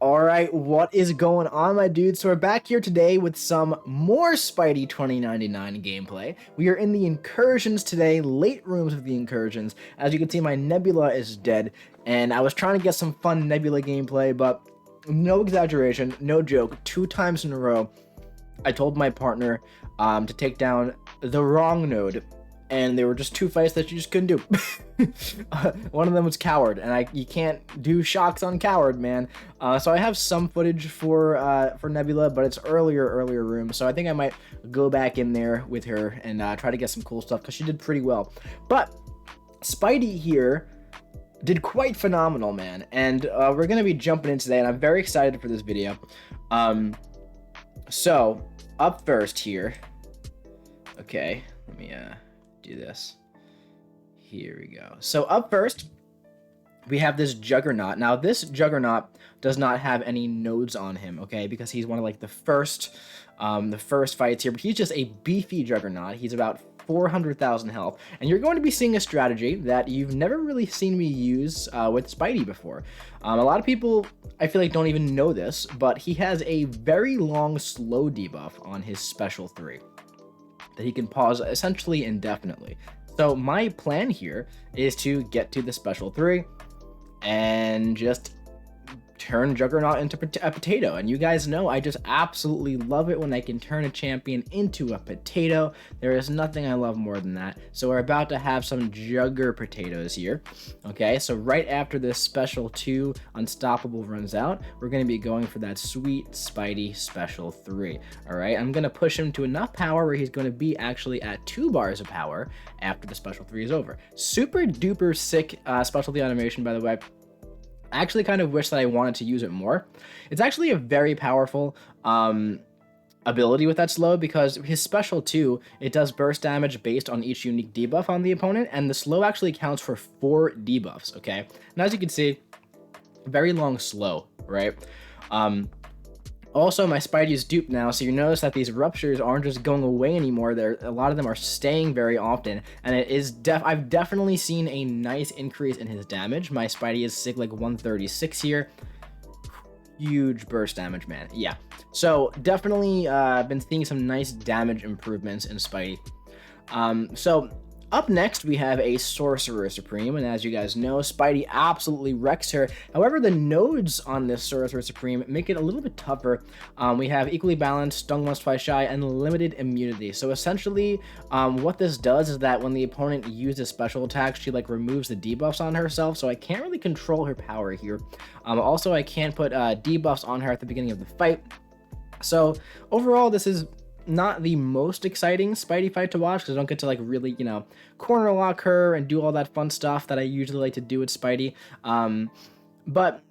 Alright, what is going on, my dudes? So we're back here today with some more Spidey 2099 gameplay. We are in the Incursions today, late rooms of the Incursions. As you can see, my Nebula is dead, and I was trying to get some fun Nebula gameplay, but no exaggeration, no joke, 2 times in a row, I told my partner to take down the wrong node, and there were just 2 fights that you just couldn't do. One of them was Coward, and you can't do shocks on Coward, man. So I have some footage for Nebula, but it's earlier room, so I think I might go back in there with her and try to get some cool stuff, because she did pretty well. But Spidey here did quite phenomenal, man, and we're going to be jumping in today, and I'm very excited for this video. So, up first here, okay, let me do this. Here we go. So up first, we have this Juggernaut. Now, this Juggernaut does not have any nodes on him, okay, because he's one of like the first fights here. But he's just a beefy Juggernaut. He's about 400,000 health, and you're going to be seeing a strategy that you've never really seen me use with Spidey before. A lot of people, I feel like, don't even know this, but he has a very long slow debuff on his special 3 that he can pause essentially indefinitely. So my plan here is to get to the special 3 and just turn Juggernaut into a potato. And you guys know I just absolutely love it when I can turn a champion into a potato. There is nothing I love more than that. So we're about to have some Jugger potatoes here. Okay, so right after this special 2 unstoppable runs out, we're going to be going for that sweet Spidey special 3. All right, I'm going to push him to enough power where he's going to be actually at 2 bars of power after the special 3 is over. Super duper sick specialty animation, by the way. I actually kind of wish that I wanted to use it more. It's actually a very powerful ability with that slow, because his special 2, it does burst damage based on each unique debuff on the opponent, and the slow actually counts for 4 debuffs, okay? And as you can see, very long slow, right? Also, my Spidey is duped now, so you notice that these ruptures aren't just going away anymore. A lot of them are staying very often, and it is I've definitely seen a nice increase in his damage. My Spidey is sig like 136 here. Huge burst damage, man. Yeah. So definitely been seeing some nice damage improvements in Spidey. So up next, we have a Sorcerer Supreme, and as you guys know, Spidey absolutely wrecks her. However, the nodes on this Sorcerer Supreme make it a little bit tougher. We have equally balanced, stung once, twice shy, and limited immunity. So essentially, what this does is that when the opponent uses special attacks, she like removes the debuffs on herself, so I can't really control her power here. Also, I can't put debuffs on her at the beginning of the fight. So overall, this is not the most exciting Spidey fight to watch, because I don't get to like really, you know, corner lock her and do all that fun stuff that I usually like to do with Spidey. But,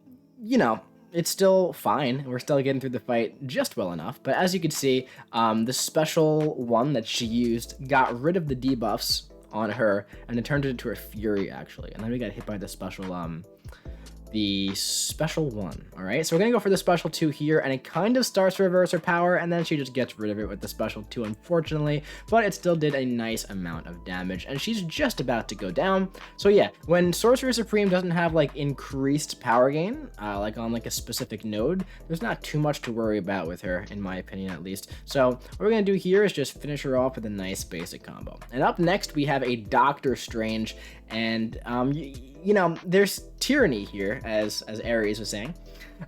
you know, it's still fine. We're still getting through the fight just well enough. But as you can see, the special 1 that she used got rid of the debuffs on her, and it turned it into a Fury, actually. And then we got hit by the special 1. All right, so we're gonna go for the special 2 here, and it kind of starts to reverse her power, and then she just gets rid of it with the special 2, unfortunately, but it still did a nice amount of damage, and she's just about to go down. So yeah, when Sorcerer Supreme doesn't have like increased power gain, like on like a specific node, there's not too much to worry about with her, in my opinion at least. So what we're gonna do here is just finish her off with a nice basic combo. And up next, we have a Doctor Strange, and you know, there's tyranny here, as Ares was saying.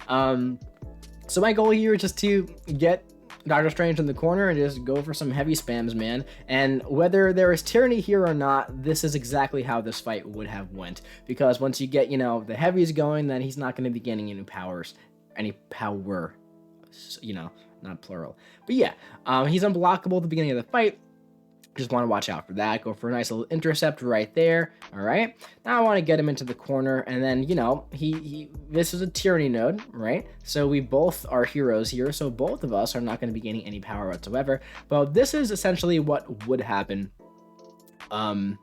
So my goal here is just to get Doctor Strange in the corner and just go for some heavy spams, man. And whether there is tyranny here or not, this is exactly how this fight would have went. Because once you get, you know, the heavies going, then he's not going to be gaining any power, you know, not plural. But yeah, he's unblockable at the beginning of the fight. Just want to watch out for that. Go for a nice little intercept right there. All right. Now I want to get him into the corner, and then, you know, this is a tyranny node, right? So we both are heroes here, so both of us are not going to be gaining any power whatsoever. But this is essentially what would happen. You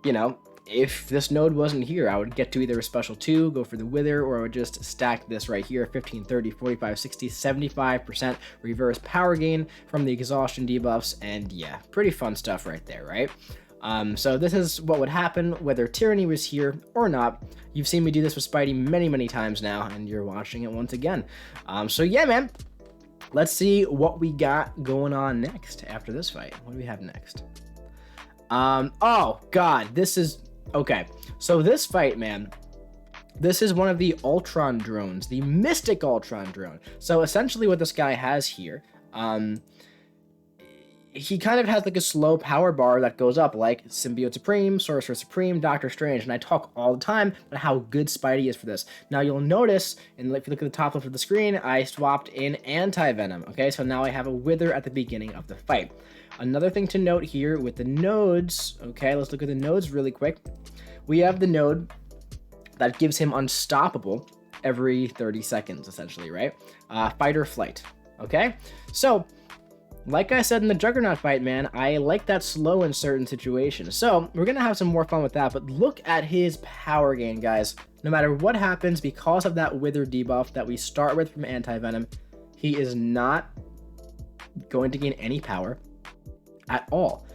know, if this node wasn't here, I would get to either a special 2, go for the Wither, or I would just stack this right here, 15, 30, 45, 60, 75% reverse power gain from the exhaustion debuffs, and yeah, pretty fun stuff right there, right? So this is what would happen whether Tyranny was here or not. You've seen me do this with Spidey many, many times now, and you're watching it once again. So yeah, man, let's see what we got going on next after this fight. What do we have next? Oh god, this is okay. So this fight, man, this is one of the Ultron drones, the Mystic Ultron drone. So essentially what this guy has here, he kind of has like a slow power bar that goes up like Symbiote Supreme, Sorcerer Supreme, Doctor Strange, and I talk all the time about how good Spidey is for this. Now you'll notice, and if you look at the top left of the screen, I swapped in Anti-Venom, okay? So now I have a Wither at the beginning of the fight. Another thing to note here with the nodes, okay, let's look at the nodes really quick. We have the node that gives him unstoppable every 30 seconds, essentially, right? Fight or flight, okay? So, like I said in the Juggernaut fight, man, I like that slow in certain situations. So, we're going to have some more fun with that, but look at his power gain, guys. No matter what happens, because of that Wither debuff that we start with from Anti-Venom, he is not going to gain any power at all.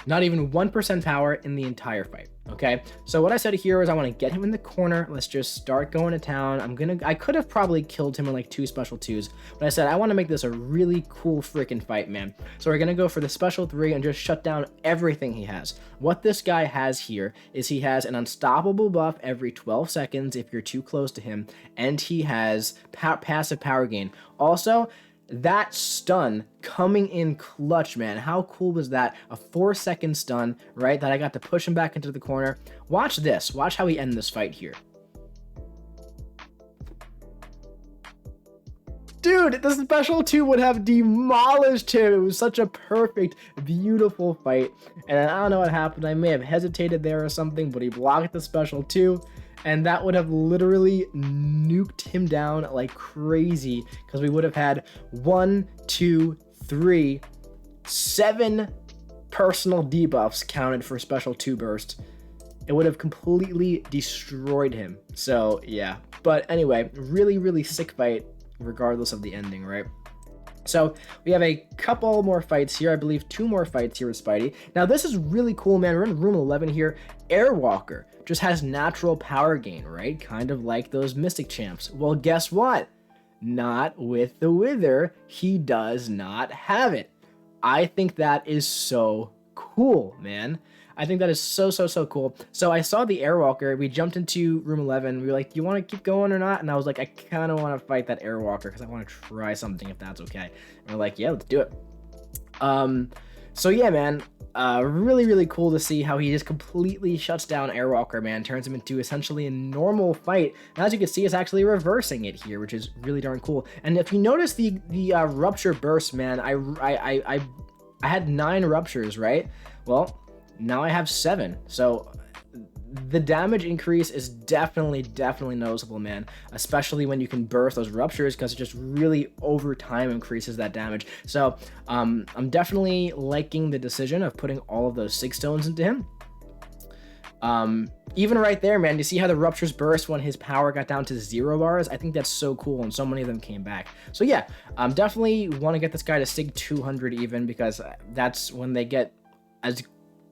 Not even 1% power in the entire fight, okay? So what I said here is I want to get him in the corner. Let's just start going to town. I could have probably killed him in like 2 special 2s, but I said I want to make this a really cool freaking fight, man. So we're going to go for the special 3 and just shut down everything he has. What this guy has here is he has an unstoppable buff every 12 seconds if you're too close to him, and he has passive power gain. Also, that stun coming in clutch, man. How cool was that? A 4-second stun, right? That I got to push him back into the corner. Watch this. Watch how we end this fight here. Dude, the special 2 would have demolished him. It was such a perfect, beautiful fight. And I don't know what happened. I may have hesitated there or something, but he blocked the special 2. And that would have literally nuked him down like crazy, because we would have had 1, 2, 3, 7 personal debuffs counted for special 2 burst. It would have completely destroyed him. So yeah, but anyway, really, really sick fight regardless of the ending, right? So we have a couple more fights here. I believe 2 more fights here with Spidey. Now this is really cool, man. We're in room 11 here. Airwalker just has natural power gain, right? Kind of like those Mystic champs. Well, guess what? Not with the Wither. He does not have it. I think that is so cool, man. I think that is so, so, so cool. So I saw the Airwalker. We jumped into room 11. We were like, you want to keep going or not? And I was like, I kind of want to fight that Airwalker because I want to try something if that's okay. And we're like, yeah, let's do it. So yeah, man, really, really cool to see how he just completely shuts down Airwalker, man. Turns him into essentially a normal fight. And as you can see, it's actually reversing it here, which is really darn cool. And if you notice the rupture burst, man, I had 9 ruptures, right? Well, now I have 7. So the damage increase is definitely noticeable, man, especially when you can burst those ruptures, because it just really over time increases that damage. So I'm definitely liking the decision of putting all of those 6 stones into him. Even right there, man, you see how the ruptures burst when his power got down to 0 bars? I think that's so cool, and so many of them came back. So yeah, definitely want to get this guy to Sig 200 even, because that's when they get as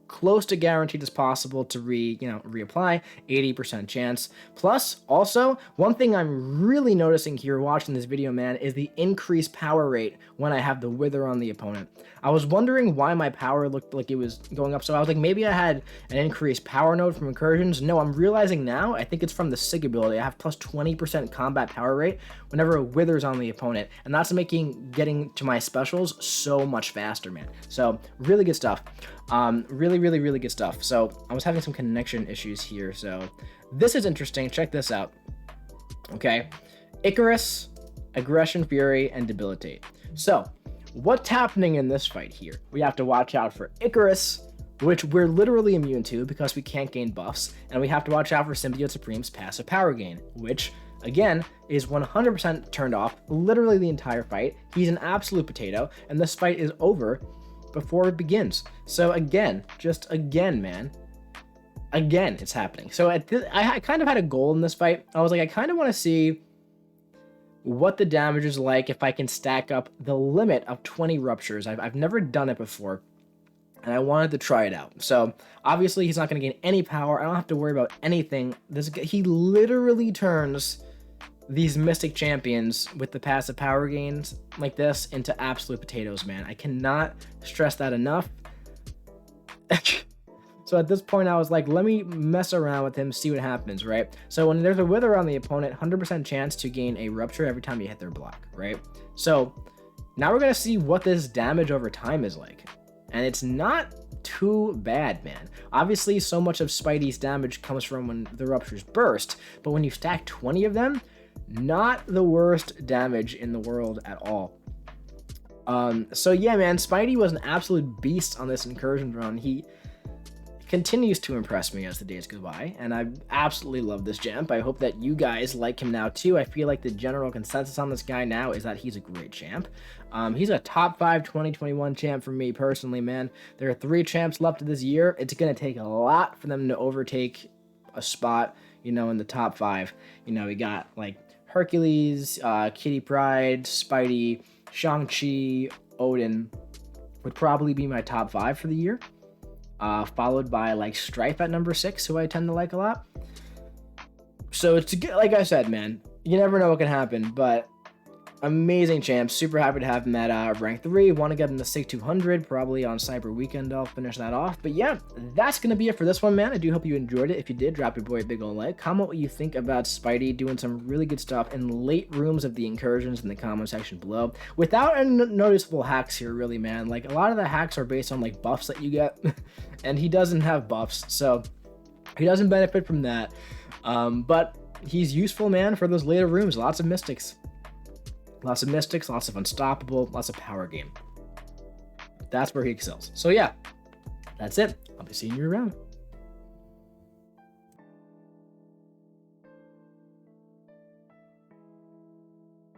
close to guaranteed as possible to reapply, 80% chance. Plus, also, one thing I'm really noticing here watching this video, man, is the increased power rate when I have the Wither on the opponent. I was wondering why my power looked like it was going up, so I was like, maybe I had an increased power node from Incursions. No, I'm realizing now, I think it's from the Sig ability. I have plus 20% combat power rate whenever a Wither's on the opponent, and that's making getting to my specials so much faster, man. So, really good stuff. Really good stuff. So I was having some connection issues here. So this is interesting. Check this out. Okay. Icarus, Aggression, Fury, and Debilitate. So what's happening in this fight here? We have to watch out for Icarus, which we're literally immune to because we can't gain buffs. And we have to watch out for Symbiote Supreme's passive power gain, which again is 100% turned off literally the entire fight. He's an absolute potato, and this fight is over before it begins. So again, man, again, it's happening. So I kind of had a goal in this fight. I was like, I kind of want to see what the damage is like if I can stack up the limit of 20 ruptures. I've never done it before. and I wanted to try it out. So obviously he's not going to gain any power. I don't have to worry about anything. He literally turns these Mystic Champions with the passive power gains like this into absolute potatoes, man. I cannot stress that enough. So at this point, I was like, let me mess around with him, see what happens, right? So when there's a Wither on the opponent, 100% chance to gain a Rupture every time you hit their block, right? So now we're going to see what this damage over time is like. And it's not too bad, man. Obviously, so much of Spidey's damage comes from when the Ruptures burst, but when you stack 20 of them, not the worst damage in the world at all. So yeah, man, Spidey was an absolute beast on this Incursion run. He continues to impress me as the days go by, and I absolutely love this champ. I hope that you guys like him now too. I feel like the general consensus on this guy now is that he's a great champ. He's a top 5 2021 champ for me personally, man. There are 3 champs left of this year. It's going to take a lot for them to overtake a spot, you know, in the top 5. You know, we got like Hercules, Kitty Pryde, Spidey, Shang-Chi, Odin would probably be my top 5 for the year. Followed by like Stripe at number 6, who I tend to like a lot. So it's good, like I said, man, you never know what can happen, but amazing champ. Super happy to have him at rank 3. Want to get him to 6,200, probably on Cyber Weekend. I'll finish that off. But yeah, that's going to be it for this one, man. I do hope you enjoyed it. If you did, drop your boy a big old like. Comment what you think about Spidey doing some really good stuff in late rooms of the Incursions in the comment section below. Without any noticeable hacks here, really, man. Like, a lot of the hacks are based on, like, buffs that you get. And he doesn't have buffs, so he doesn't benefit from that. But he's useful, man, for those later rooms. Lots of Mystics. Lots of Mystics, lots of Unstoppable, lots of power game. That's where he excels. So yeah, that's it. I'll be seeing you around.